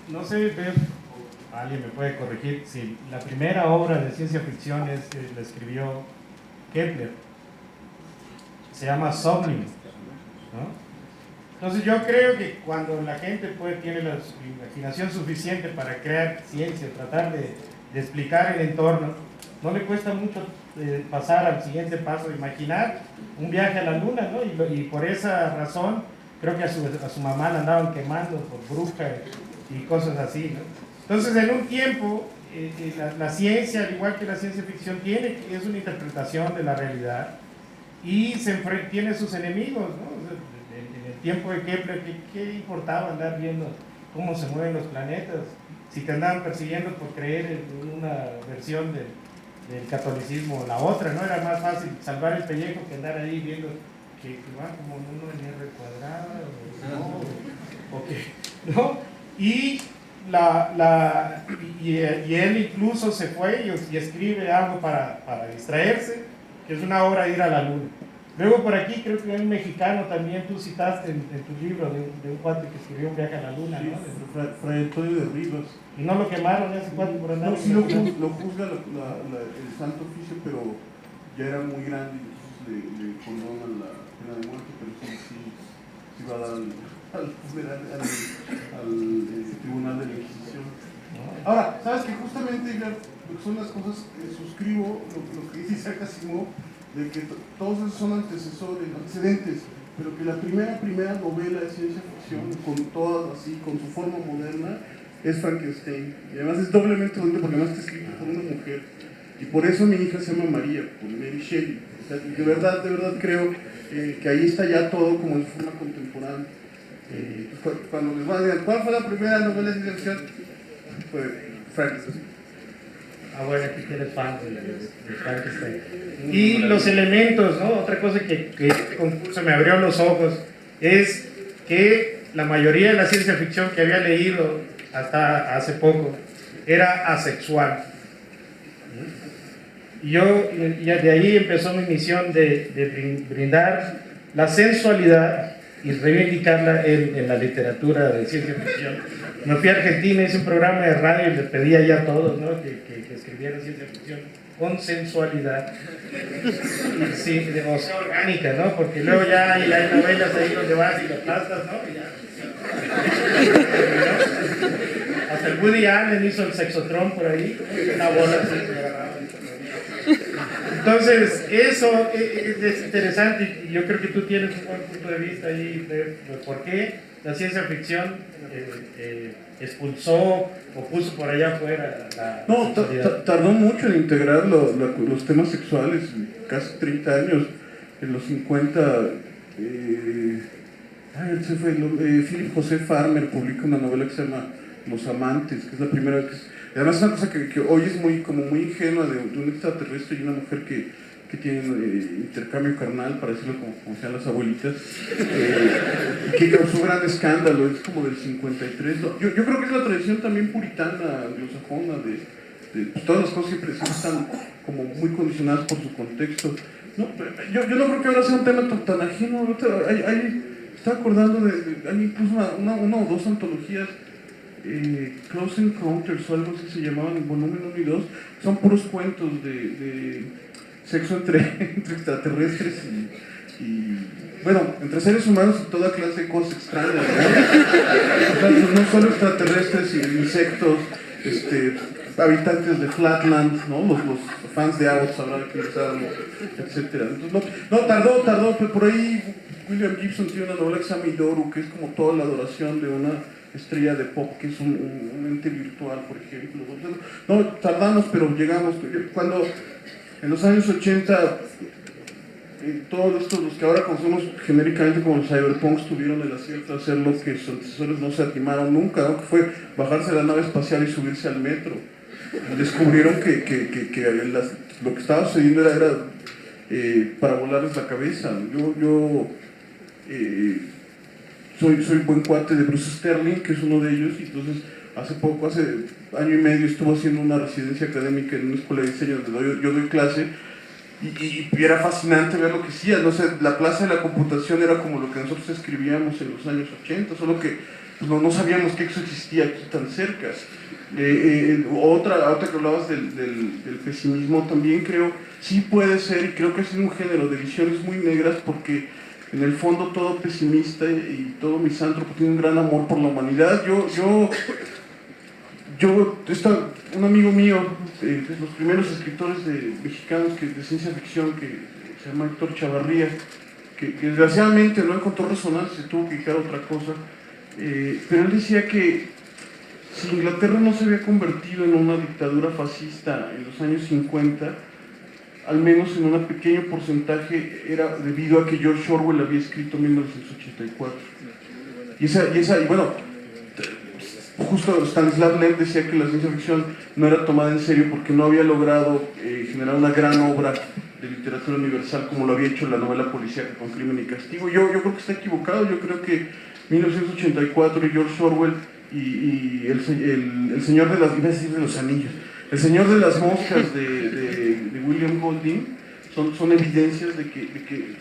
no sé, alguien me puede corregir, si la primera obra de ciencia ficción es que la escribió Kepler, se llama Somnium, ¿no? Entonces yo creo que cuando la gente tiene la imaginación suficiente para crear ciencia, tratar de explicar el entorno, no le cuesta mucho pasar al siguiente paso, imaginar un viaje a la luna, ¿no? Y por esa razón creo que a su mamá la andaban quemando por bruja y cosas así, ¿no? Entonces en un tiempo la ciencia, al igual que la ciencia ficción, es una interpretación de la realidad y tiene sus enemigos, ¿no? En el tiempo de Kepler, ¿qué importaba andar viendo cómo se mueven los planetas? Si te andaban persiguiendo por creer en una versión del catolicismo o la otra, ¿no? Era más fácil salvar el pellejo que andar ahí viendo que va como en 1 en R cuadrada ¿no? Y él incluso se fue y escribe algo para distraerse, que es una obra de ir a la luna. Luego por aquí creo que hay un mexicano también, tú citaste en tu libro de un cuate que escribió un viaje a la luna, Sí, ¿no? Fray Antonio de Rivas. Y no lo quemaron ese cuate por andar. No, sí lo juzga el Santo Oficio, pero ya era muy grande y entonces le condonan la pena de muerte, pero sí va a dar al Tribunal de la Inquisición. Ahora, sabes que justamente son las cosas que suscribo, lo que dice Isaac Asimov, de que todos esos son antecedentes, pero que la primera novela de ciencia ficción, con todas así, con su forma moderna, es Frankenstein. Y además es doblemente bonito porque además está escrito por una mujer. Y por eso mi hija se llama María, por Mary Shelley. O sea, de verdad creo que ahí está ya todo como de forma contemporánea. Cuando les van a decir, ¿cuál fue la primera novela de ciencia ficción? Fue Frankenstein. Ah, bueno, aquí tienes fans de Frankenstein. Y los elementos, ¿no? Otra cosa que este concurso me abrió los ojos es que la mayoría de la ciencia ficción que había leído hasta hace poco era asexual. Y yo, ya de ahí empezó mi misión de brindar la sensualidad y reivindicarla en la literatura de ciencia ficción. Me fui a Argentina, hice un programa de radio y les pedí allá a todos, ¿no? que escribieran ciencia ficción con sensualidad, sí, o sea, orgánica, ¿no? Porque luego ya hay novelas ahí donde vas y lo aplastas, ¿no? Y ya. Hasta el Woody Allen hizo el sexotrón por ahí, una bola así que agarraba. Entonces, eso es interesante y yo creo que tú tienes un buen punto de vista ahí de por qué la ciencia ficción expulsó o puso por allá afuera la sexualidad. Tardó mucho en integrar los temas sexuales, casi 30 años. En los 50, Philip José Farmer publica una novela que se llama Los Amantes, que es la primera vez que... Además es una cosa que hoy es muy ingenua de un extraterrestre y una mujer que tienen intercambio carnal, para decirlo como decían las abuelitas, que causó gran escándalo, es como del 53. Yo creo que es la tradición también puritana, anglosajona, de pues, todas las cosas siempre están como muy condicionadas por su contexto. No, yo no creo que ahora sea un tema tan ajeno. Estaba acordando hay incluso una o dos antologías, Close Encounters o algo así se llamaban, volumen 1 y 2, son puros cuentos de sexo entre extraterrestres y bueno, entre seres humanos y toda clase de cosas extrañas, ¿no? O sea, no solo extraterrestres y insectos, habitantes de Flatland, ¿no? Los fans de Abbott sabrán que usaron, etcétera. Entonces, no, tardó, pero por ahí William Gibson tiene una novela que se llama Idoru, que es como toda la adoración de una estrella de pop, que es un ente virtual, por ejemplo. No, tardamos, pero llegamos. Cuando en los años 80, todos estos, los que ahora conocemos genéricamente como los cyberpunks, tuvieron el acierto de hacer lo que sus antecesores no se atimaron nunca, ¿no? Que fue bajarse a la nave espacial y subirse al metro. Y descubrieron que lo que estaba sucediendo era para volarles la cabeza. Yo soy buen cuate de Bruce Sterling, que es uno de ellos, y entonces hace año y medio estuvo haciendo una residencia académica en una escuela de diseño donde yo doy clase, y era fascinante ver lo que hacía. No sé, la plaza de la computación era como lo que nosotros escribíamos en los años 80, solo que pues no sabíamos que eso existía aquí tan cerca. Otra que hablabas del pesimismo, también creo, sí puede ser, y creo que es un género de visiones muy negras, porque en el fondo todo pesimista y todo misántropo tiene un gran amor por la humanidad. Un amigo mío, de los primeros escritores mexicanos de ciencia ficción, que se llama Héctor Chavarría, que desgraciadamente no encontró resonancia, se tuvo que dedicar a otra cosa, pero él decía que si Inglaterra no se había convertido en una dictadura fascista en los años 50, al menos en un pequeño porcentaje era debido a que George Orwell había escrito en 1984. Y bueno, justo Stanislav Lem decía que la ciencia ficción no era tomada en serio porque no había logrado generar una gran obra de literatura universal como lo había hecho la novela policíaca con Crimen y Castigo. Yo creo que está equivocado. Yo creo que 1984 y George Orwell y el Señor de las... iba a decir de los Anillos, El Señor de las Moscas de William Golding son evidencias de que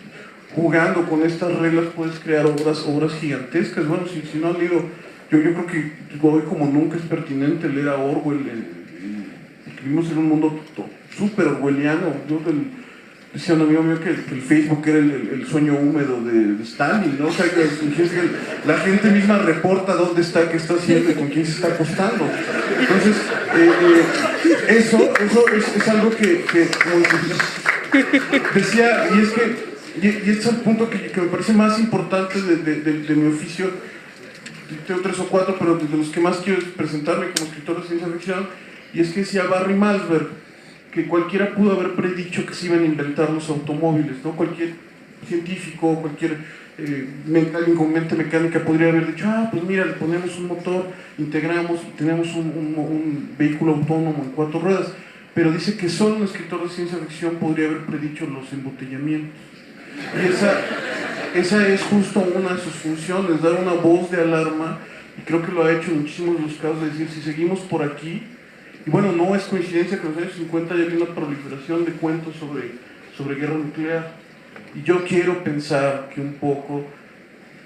jugando con estas reglas puedes crear obras gigantescas. Bueno, si no han leído, yo creo que hoy como nunca es pertinente leer a Orwell. Vivimos en un mundo súper orwelliano. Decía un amigo mío que el Facebook era el sueño húmedo de Stalin, ¿no? O sea, que la gente misma reporta dónde está, qué está haciendo y con quién se está acostando. Entonces, eso es algo que como decía, y este es el punto que me parece más importante de mi oficio. Tengo 3 o 4, pero de los que más quiero es presentarme como escritor de ciencia ficción, y es que decía Barry Malzberg que cualquiera pudo haber predicho que se iban a inventar los automóviles, ¿no? Cualquier científico, cualquier alguien con mente mecánica podría haber dicho, pues mira, le ponemos un motor, integramos, tenemos un vehículo autónomo en 4 ruedas, pero dice que solo un escritor de ciencia ficción podría haber predicho los embotellamientos. Y esa es justo una de sus funciones, dar una voz de alarma, y creo que lo ha hecho en muchísimos de los casos, de decir, si seguimos por aquí. Y bueno, no es coincidencia que en los años 50 ya había una proliferación de cuentos sobre guerra nuclear. Y yo quiero pensar que un poco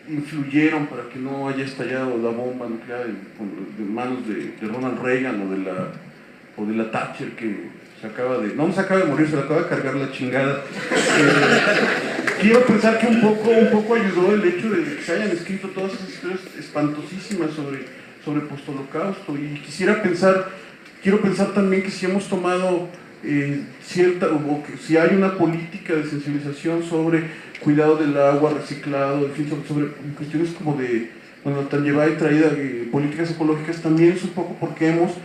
influyeron para que no haya estallado la bomba nuclear en manos de Ronald Reagan o de la Thatcher, que no se acaba de morir, se le acaba de cargar la chingada. Quiero pensar que un poco ayudó el hecho de que se hayan escrito todas esas historias espantosísimas sobre postholocausto. Y quiero pensar también que si hemos tomado o que si hay una política de sensibilización sobre cuidado del agua, reciclado, en fin, sobre cuestiones como tan llevada y traída políticas ecológicas, también es un poco porque hemos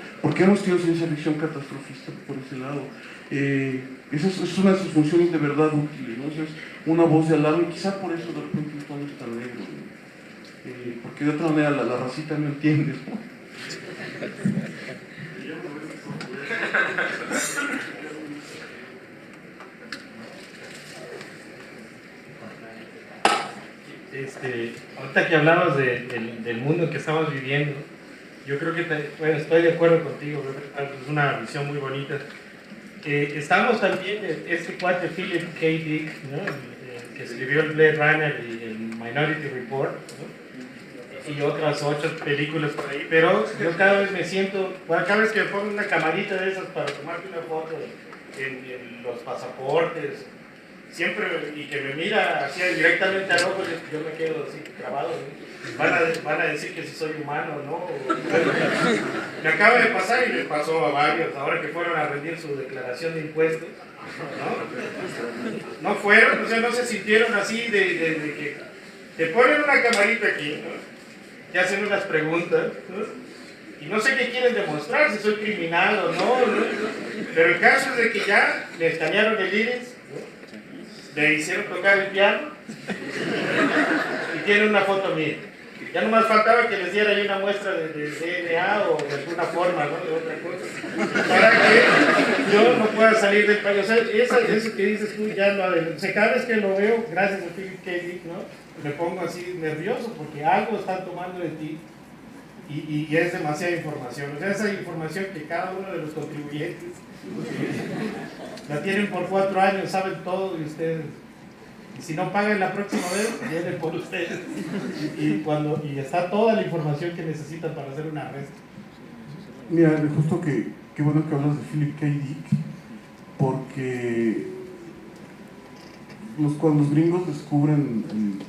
tenido ciencia ficción catastrofista por ese lado. Esa es una de sus funciones de verdad útiles, ¿no? Esa es una voz de alarma, y quizá por eso de repente el tono es tan negro, porque de otra manera la racita no entiende, ¿no? Ahorita que hablabas del mundo en que estamos viviendo, yo creo que estoy de acuerdo contigo, creo que es una visión muy bonita. Estamos también, este cuate Philip K. Dick, ¿no? Que escribió el Blade Runner y el Minority Report, ¿no? Y otras 8 películas por ahí, pero yo cada vez me siento, cada vez que me pongo una camarita de esas para tomarte una foto en los pasaportes, siempre, y que me mira así directamente al ojo, yo me quedo así grabado, ¿no? Van a decir que si soy humano, ¿no? Me acaba de pasar y me pasó a varios, ahora que fueron a rendir su declaración de impuestos, ¿no? No fueron, o sea, no se sintieron así de que te ponen una camarita aquí, ¿no? Te hacen unas preguntas, ¿no? Y no sé qué quieren demostrar, si soy criminal o no, ¿no? Pero el caso es de que ya le escanearon el iris, ¿no? Le hicieron tocar el piano y tienen una foto mía. Ya nomás faltaba que les diera ahí una muestra de DNA o de alguna forma, ¿no? De otra cosa, para que yo no pueda salir del país. O sea, eso que dices tú ya lo adelante. O sea, cada vez que lo veo, gracias a Philip K. Dick, ¿no? Me pongo así nervioso porque algo están tomando de ti y es demasiada información. O sea, esa información que cada uno de los contribuyentes la tienen por 4 años, saben todo de ustedes. Y si no pagan la próxima vez, vienen por ustedes. Y está toda la información que necesitan para hacer una arresto. Mira, justo qué bueno que hablas de Philip K. Dick, porque cuando los gringos descubren el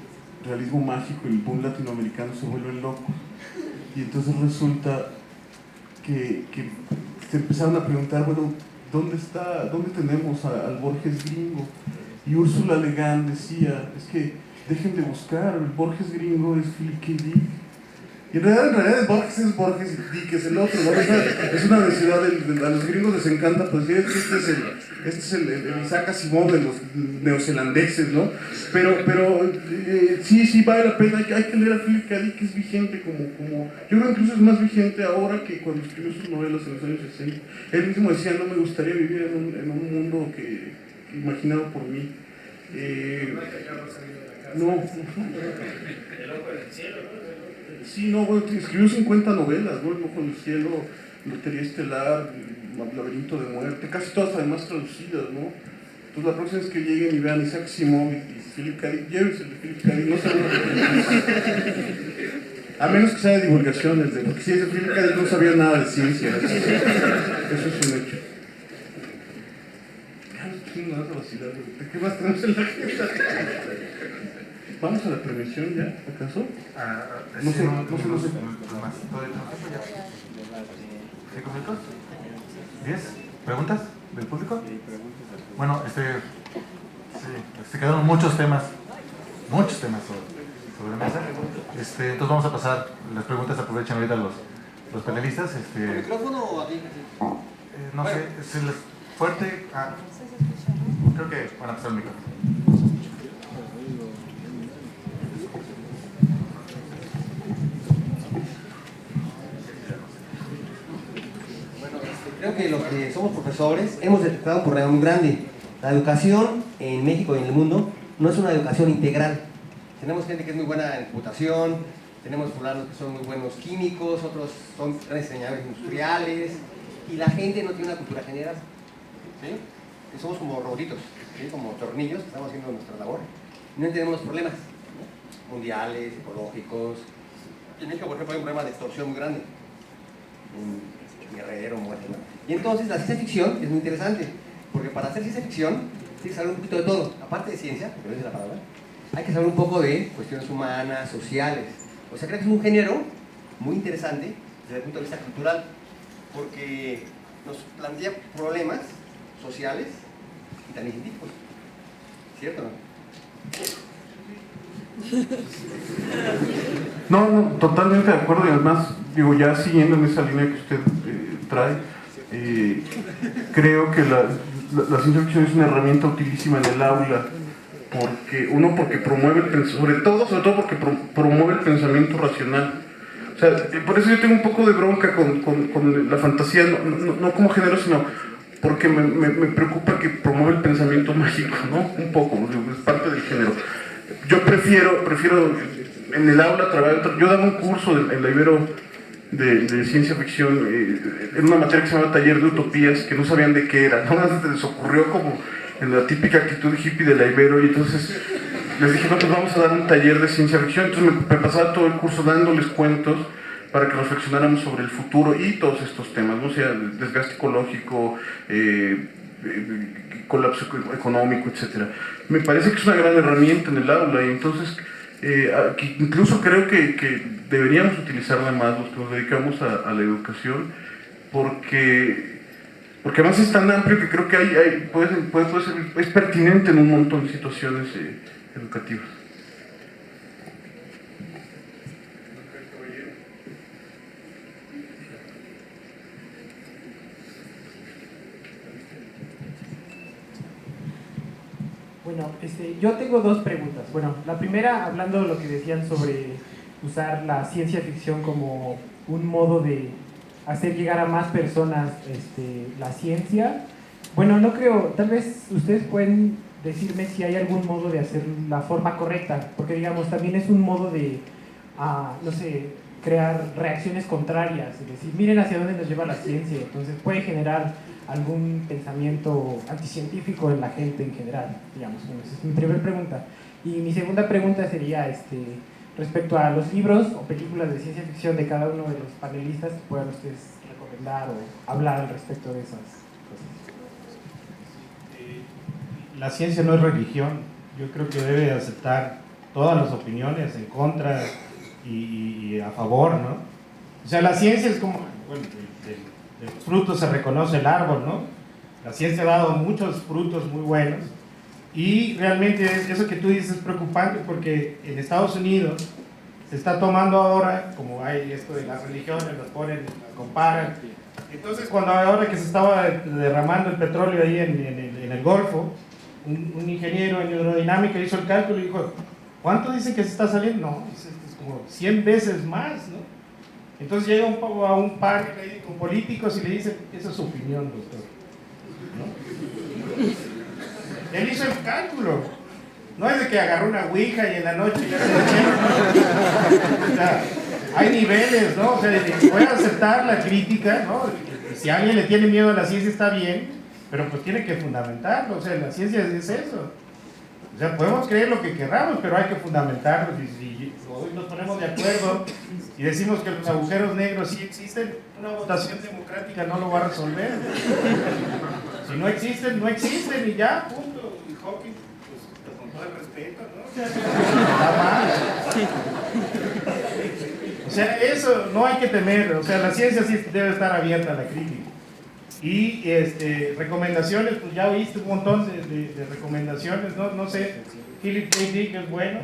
realismo mágico y el boom latinoamericano se vuelven locos. Y entonces resulta que se empezaron a preguntar, bueno, ¿dónde tenemos al Borges gringo? Y Úrsula Le Guin decía, es que dejen de buscar, el Borges gringo es Philip K. Dick. Y en realidad Borges es Borges y Dick es el otro, ¿no? Es una necesidad, a los gringos les encanta pues decir que este es el Isaac Asimov de los neozelandeses, ¿no? Pero sí vale la pena, hay que leer a Philip K. Dick, que es vigente como yo creo que incluso es más vigente ahora que cuando escribió sus novelas en los años 60. Él mismo decía, no me gustaría vivir en un mundo imaginado por mí. No. Sí, no, bueno, escribió 50 novelas, ¿no? El Ojo del Cielo, Lotería Estelar, Laberinto de Muerte, casi todas además traducidas, ¿no? Entonces la próxima vez que lleguen y vean Isaac Asimov y Philip K. Dick, llévense de Philip K. Dick, no saben a menos que sea de divulgaciones, porque si es de Philip K. Dick no sabía nada de ciencia, eso es un hecho. ¿De qué más tenemos en la agenda? ¿Vamos a la prevención ya, acaso? No sé. ¿5 minutos? ¿10? ¿Preguntas del público? Bueno, se quedaron muchos temas sobre la mesa. Entonces vamos a pasar las preguntas, aprovechen ahorita los panelistas. ¿El micrófono o aquí? No sé, si les fuerte. Creo que van a pasar el micrófono. Creo que los que somos profesores hemos detectado un problema muy grande. La educación en México y en el mundo no es una educación integral. Tenemos gente que es muy buena en computación, tenemos fulanos que son muy buenos químicos, otros son grandes diseñadores industriales, y la gente no tiene una cultura general. ¿Sí? Y somos como robotitos, ¿sí? Como tornillos que estamos haciendo nuestra labor. No entendemos los problemas, ¿no? Mundiales, ecológicos. En México, por ejemplo, hay un problema de extorsión muy grande. Guerrero, muerte, ¿no? Y entonces la ciencia ficción es muy interesante, porque para hacer ciencia ficción tienes que saber un poquito de todo, aparte de ciencia, porque no es la palabra, hay que saber un poco de cuestiones humanas, sociales. O sea, creo que es un género muy interesante desde el punto de vista cultural, porque nos plantea problemas sociales y también científicos. ¿Cierto o no? No, totalmente de acuerdo, y además, digo, ya siguiendo en esa línea que usted trae, creo que la ciencia ficción es una herramienta utilísima en el aula, porque promueve sobre todo porque promueve el pensamiento racional. O sea, por eso yo tengo un poco de bronca con la fantasía, no como género, sino porque me preocupa que promueve el pensamiento mágico, ¿no? Un poco, es parte del género. Yo prefiero en el aula trabajar. Yo daba un curso en la Ibero de ciencia ficción en una materia que se llama Taller de Utopías, que no sabían de qué era, nada más se les ocurrió como en la típica actitud hippie de la Ibero, y entonces les dije, no, pues vamos a dar un taller de ciencia ficción. Entonces me pasaba todo el curso dándoles cuentos para que reflexionáramos sobre el futuro y todos estos temas, ¿no? O sea, el desgaste ecológico, colapso económico, etc. Me parece que es una gran herramienta en el aula, y entonces incluso creo que deberíamos utilizarla más los que nos dedicamos a la educación, porque además es tan amplio que creo que puede ser, es pertinente en un montón de situaciones educativas. Bueno, yo tengo dos preguntas. Bueno, la primera, hablando de lo que decían sobre usar la ciencia ficción como un modo de hacer llegar a más personas la ciencia. Bueno, no creo, tal vez ustedes pueden decirme si hay algún modo de hacer la forma correcta, porque digamos, también es un modo de, no sé, crear reacciones contrarias, es decir, miren hacia dónde nos lleva la ciencia, entonces puede generar algún pensamiento anticientífico en la gente en general, digamos. Bueno, esa es mi primera pregunta. Y mi segunda pregunta sería respecto a los libros o películas de ciencia ficción de cada uno de los panelistas que puedan ustedes recomendar o hablar al respecto de esas cosas. La ciencia no es religión. Yo creo que debe aceptar todas las opiniones en contra y a favor, ¿no? O sea, la ciencia es como, bueno, de los frutos se reconoce el árbol, ¿no? La ciencia ha dado muchos frutos muy buenos y realmente eso que tú dices es preocupante porque en Estados Unidos se está tomando ahora, como hay esto de las religiones, los ponen, las comparan. Entonces, ahora que se estaba derramando el petróleo ahí en el Golfo, un ingeniero en hidrodinámica hizo el cálculo y dijo, ¿cuánto dicen que se está saliendo? No, es como 100 veces más, ¿no? Entonces llega a un panel con políticos y le dicen, esa es su opinión, doctor, ¿no? Él hizo el cálculo, no es de que agarró una ouija y en la noche ya se dijeron, ¿no? O sea, hay niveles, ¿no? O sea, puede aceptar la crítica, ¿no? Si alguien le tiene miedo a la ciencia está bien, pero pues tiene que fundamentarlo, o sea, la ciencia es eso. O sea, podemos creer lo que queramos, pero hay que fundamentarlo. Si hoy nos ponemos de acuerdo y decimos que los agujeros negros sí existen, una votación democrática no lo va a resolver. Si no existen, no existen y ya, punto. Y Hawking, pues con todo el respeto, ¿no? O sea, está mal. O sea, eso no hay que temer, o sea, la ciencia sí debe estar abierta a la crítica. Y recomendaciones, pues ya oíste un montón de recomendaciones, no sé, Philip K. Dick es bueno,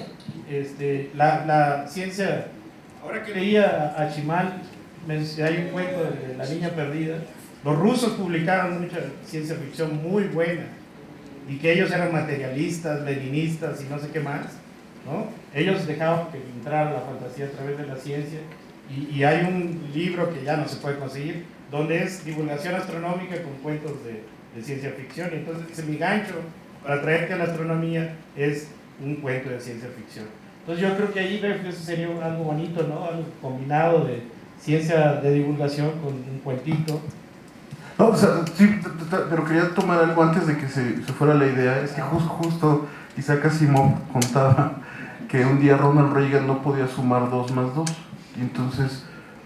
la ciencia, ahora que leía a Chimal, hay un cuento de la niña perdida, los rusos publicaron mucha ciencia ficción muy buena, y que ellos eran materialistas, leninistas y no sé qué más, ¿no? Ellos dejaban que entrara la fantasía a través de la ciencia, y hay un libro que ya no se puede conseguir, donde es divulgación astronómica con cuentos de ciencia ficción. Y entonces mi gancho para traerte a la astronomía es un cuento de ciencia ficción. Entonces yo creo que ahí eso sería algo bonito, ¿no? Algo combinado de ciencia de divulgación con un cuentito. No, o sea, sí, pero quería tomar algo antes de que se fuera la idea. Es que justo Isaac Asimov contaba que un día Ronald Reagan no podía sumar 2 más 2. Y entonces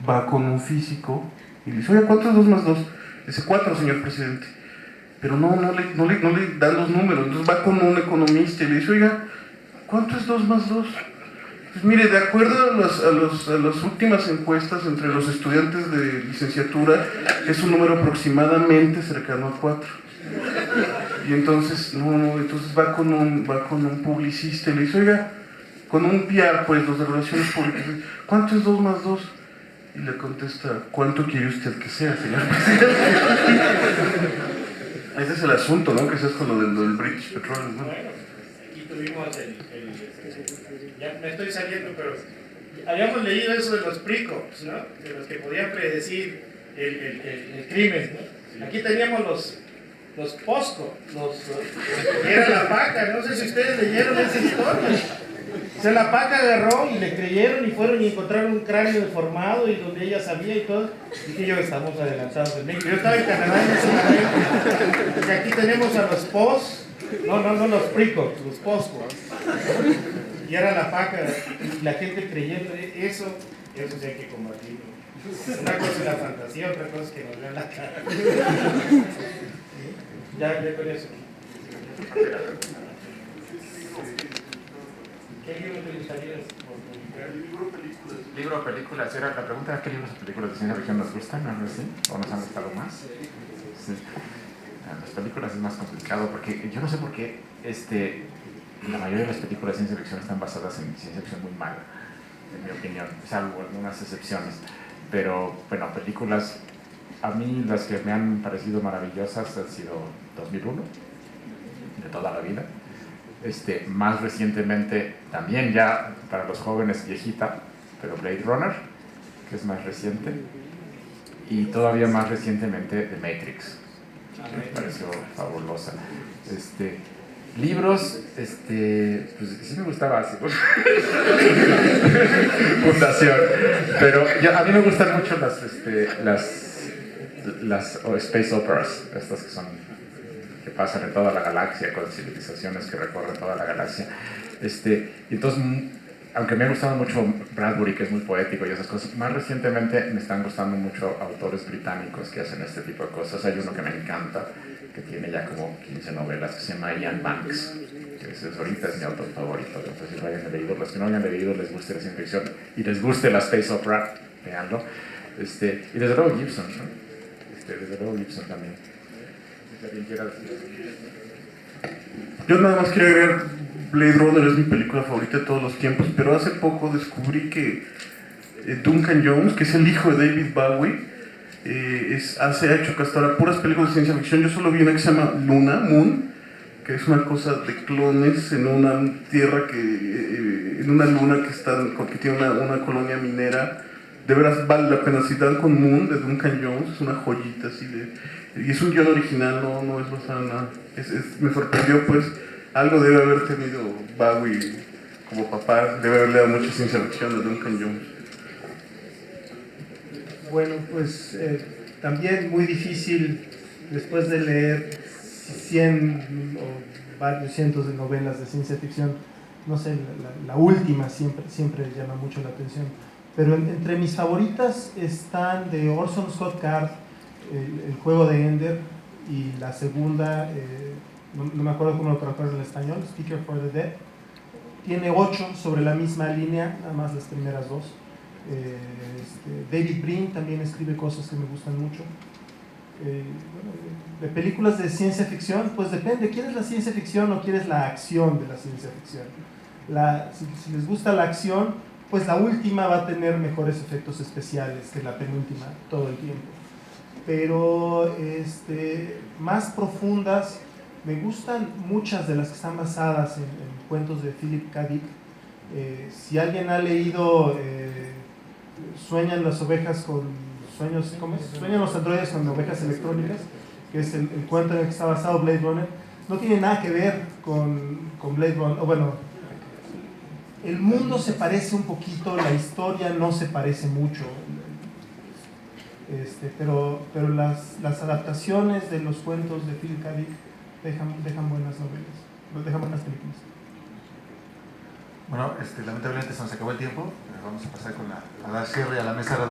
va con un físico y le dice, oye, ¿cuánto es 2 más 2? Dice, 4, señor presidente. Pero no le dan los números. Entonces va con un economista y le dice, oiga, ¿cuánto es 2 más 2? Pues mire, de acuerdo a las últimas encuestas entre los estudiantes de licenciatura, es un número aproximadamente cercano a 4. Y entonces, entonces va con un publicista y le dice, oiga, con un PR, pues, los de relaciones públicas, ¿cuánto es 2 más 2? Y le contesta, ¿cuánto quiere usted que sea, señor presidente? Ese es el asunto, ¿no? Que es con lo del British Petroleum, ¿no? Bueno, aquí tuvimos ya me estoy saliendo, pero habíamos leído eso de los precops, ¿no? De los que podían predecir el crimen, ¿no? Aquí teníamos los posco, era la paca, no sé si ustedes leyeron esa historia. O sea, la paca agarró y le creyeron y fueron y encontraron un cráneo deformado y donde ella sabía y todo. Dije yo, estamos adelantados en México. Yo estaba en Canadá en ese momento. Y aquí tenemos a los pos, no los precops, los posco. Y era la paca y la gente creyendo eso sí hay que combatirlo. Una cosa es la fantasía, otra cosa es que nos vean la cara. Ya con eso. ¿Qué libro te gustaría publicar? Libro o películas. La pregunta era qué libros o películas de ciencia ficción nos gustan, ¿no? ¿Sí? ¿O nos han gustado más? Sí. Las películas es más complicado porque yo no sé por qué la mayoría de las películas de ciencia ficción están basadas en ciencia ficción muy mala, en mi opinión, salvo algunas excepciones. Pero, bueno, películas, a mí las que me han parecido maravillosas han sido 2001, de toda la vida. Más recientemente, también ya para los jóvenes viejita, pero Blade Runner, que es más reciente. Y todavía más recientemente The Matrix, que me pareció fabulosa. Libros, pues sí me gustaba así, Fundación, pero a mí me gustan mucho las las space operas, estas que pasan en toda la galaxia, con civilizaciones que recorren toda la galaxia. Y entonces, aunque me ha gustado mucho Bradbury, que es muy poético y esas cosas, más recientemente me están gustando mucho autores británicos que hacen este tipo de cosas. Hay uno que me encanta, que tiene ya como 15 novelas, que se llama Ian Banks, que ahorita es mi autor favorito. Entonces, si lo hayan leído, los que no hayan leído, les guste la ciencia ficción y les guste la space opera, veanlo. Y desde luego Gibson, ¿no? Desde luego Gibson también. Si alguien quiera decir. Yo nada más quería agregar, Blade Runner es mi película favorita de todos los tiempos, pero hace poco descubrí que Duncan Jones, que es el hijo de David Bowie, ha hecho hasta ahora puras películas de ciencia ficción. Yo solo vi una que se llama Moon, que es una cosa de clones en una tierra en una luna que tiene una colonia minera. De veras vale la pena. Si dan con Moon de Duncan Jones, es una joyita así y es un guión original, no es basado en nada. Me sorprendió, pues algo debe haber tenido Bowie como papá, debe haberle dado mucha ciencia ficción a Duncan Jones. Bueno, pues también muy difícil, después de leer 100 o varios cientos de novelas de ciencia ficción, no sé, la última siempre llama mucho la atención. Pero entre mis favoritas están de Orson Scott Card, el juego de Ender, y la segunda, no me acuerdo cómo lo tradujeron en español, Speaker for the Dead. Tiene 8 sobre la misma línea, nada más las primeras 2. David Brin también escribe cosas que me gustan mucho. De películas de ciencia ficción, pues depende, ¿quieres la ciencia ficción o quieres la acción de la ciencia ficción? Si les gusta la acción, pues la última va a tener mejores efectos especiales que la penúltima todo el tiempo. Pero más profundas, me gustan muchas de las que están basadas en cuentos de Philip K. Dick. Si alguien ha leído Sueñan las ovejas con sueños, ¿cómo es? Sueñan los androides con ovejas electrónicas, que es el cuento en el que está basado Blade Runner, no tiene nada que ver con Blade Runner. O bueno, el mundo se parece un poquito, la historia no se parece mucho, pero las adaptaciones de los cuentos de Philip K. Dick dejan buenas novelas, dejan buenas películas. Bueno, lamentablemente se nos acabó el tiempo. Vamos a pasar a dar cierre a la mesa.